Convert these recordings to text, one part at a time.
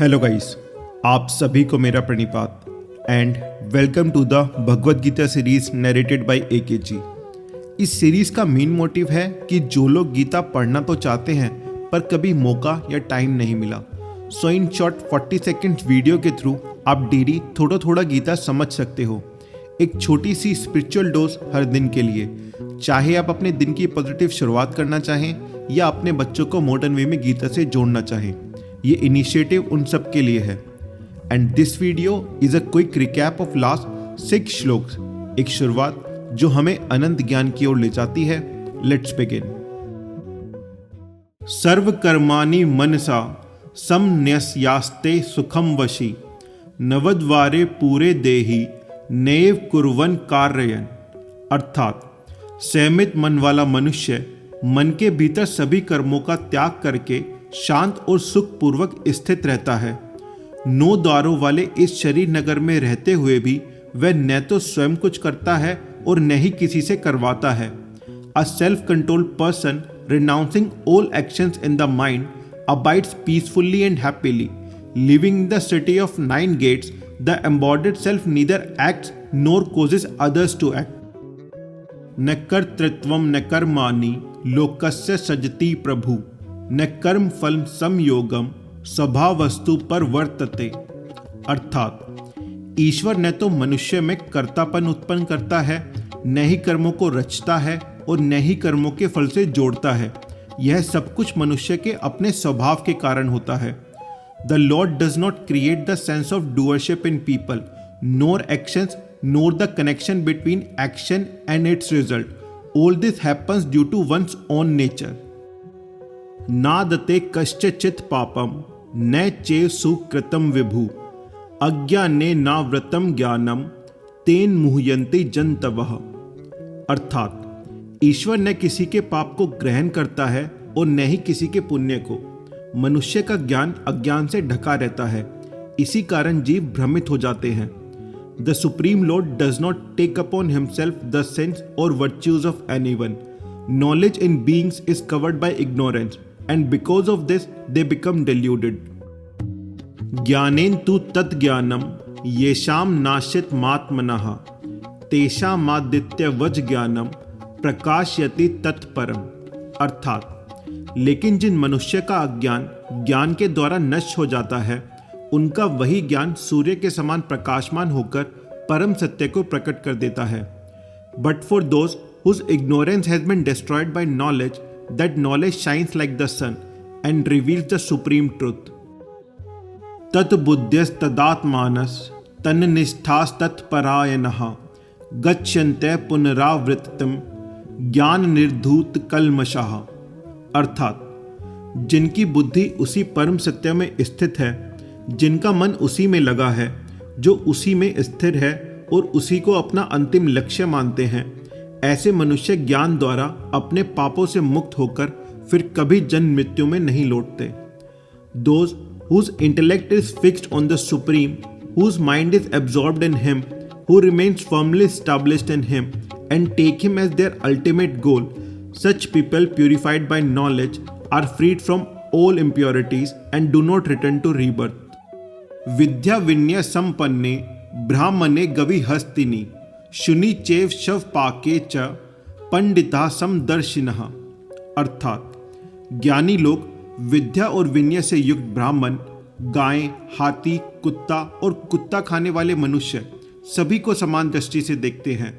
Hello guys, आप सभी को मेरा प्रणिपात and welcome to the Bhagavad Gita series narrated by AK ji. इस सीरीज का मेन मोटिव है कि जो लोग गीता पढ़ना तो चाहते हैं पर कभी मौका या टाइम नहीं मिला, सो इन शॉर्ट 40 सेकेंड वीडियो के थ्रू आप डेली थोड़ा थोड़ा गीता समझ सकते हो। एक छोटी सी स्पिरिचुअल डोज हर दिन के लिए, चाहे आप अपने दिन की पॉजिटिव शुरुआत करना चाहें या अपने बच्चों को मॉडर्न वे में गीता से जोड़ना चाहें। ये इनिशिएटिव उन सब के लिए है। And this video is a quick recap of last 6 shlokas, एक शुरुआत जो हमें अनंत ज्ञान की ओर ले जाती है। Let's begin. सर्व कर्माणि मनसा समन्यस्यास्ते सुखम वशी, नवद्वारे पूरे देहि नैव कुर्वन् कार्यन। अर्थात संयमित मन वाला मनुष्य मन के भीतर सभी कर्मों का त्याग करके शांत और सुखपूर्वक स्थित रहता है। 9 द्वारों वाले इस शरीर नगर में रहते हुए भी वह न तो स्वयं कुछ करता है और न ही किसी से करवाता है। A self controlled person renouncing all actions in the mind abides peacefully and happily, living in the city of 9 gates. The embodied self neither acts nor causes others to act. न कर्तृत्वम न कर्माणि लोकस्य सजति प्रभु, न कर्म फल संयोगम स्वभावस्तु पर वर्तते। अर्थात ईश्वर न तो मनुष्य में कर्तापन उत्पन्न करता है, न ही कर्मों को रचता है और न ही कर्मों के फल से जोड़ता है। यह सब कुछ मनुष्य के अपने स्वभाव के कारण होता है। The Lord does not create the sense of doership in people, nor actions, nor the connection between action and its result. All this happens due to one's own nature. नादते कश्चित् पापम न चेव सुकृतम विभु, अज्ञाने नावृतम ज्ञानम तेन मुह्यन्ति जन्तवः। अर्थात ईश्वर न किसी के पाप को ग्रहण करता है और न ही किसी के पुण्य को। मनुष्य का ज्ञान अज्ञान से ढका रहता है, इसी कारण जीव भ्रमित हो जाते हैं। The supreme Lord does not take upon himself the sense और virtues of anyone. Knowledge in beings is covered by ignorance and because of this they become deluded. ज्ञानेन तु तत् ज्ञानम येषाम नाशित मात्मनः, तेषामादित्य वज ज्ञानम प्रकाशयति तत्परम। अर्थात लेकिन जिन मनुष्य का अज्ञान ज्ञान के द्वारा नष्ट हो जाता है, उनका वही ज्ञान सूर्य के समान प्रकाशमान होकर परम सत्य को प्रकट कर देता है। But for those whose ignorance has been destroyed by knowledge, that knowledge shines like the sun and reveals the supreme truth. tat buddhyas tadatmanas tannishthas tatparayanah gachyante punaravritam ज्ञान निर्धूत कल्मषः। अर्थात जिनकी बुद्धि उसी परम सत्य में स्थित है, जिनका मन उसी में लगा है, जो उसी में स्थिर है और उसी को अपना अंतिम लक्ष्य मानते हैं, ऐसे मनुष्य ज्ञान द्वारा अपने पापों से मुक्त होकर फिर कभी जन्म मृत्यु में नहीं लौटते। Those whose intellect is fixed on the Supreme, whose mind is absorbed in Him, who remains firmly established in Him and take Him as their ultimate goal, such people purified by knowledge are freed from all impurities and do not return to rebirth. विद्या विनय संपन्ने ब्राह्मणे गवि हस्तिनी, शुनि चेव शव पाके च पंडिता समदर्शिनः। अर्थात ज्ञानी लोग विद्या और विनय से युक्त ब्राह्मण, गाय, हाथी, कुत्ता और कुत्ता खाने वाले मनुष्य सभी को समान दृष्टि से देखते हैं।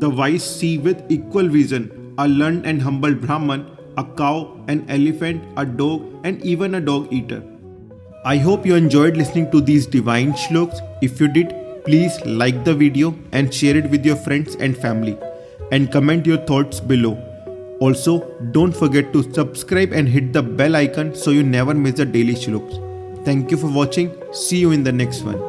The wise see with equal vision a learned and humble Brahmin, a cow, an elephant, a dog and even a dog eater. I hope you enjoyed listening to these divine shloks. If you did, please like the video and share it with your friends and family, and comment your thoughts below. Also, don't forget to subscribe and hit the bell icon so you never miss the daily shloks. Thank you for watching. See you in the next one.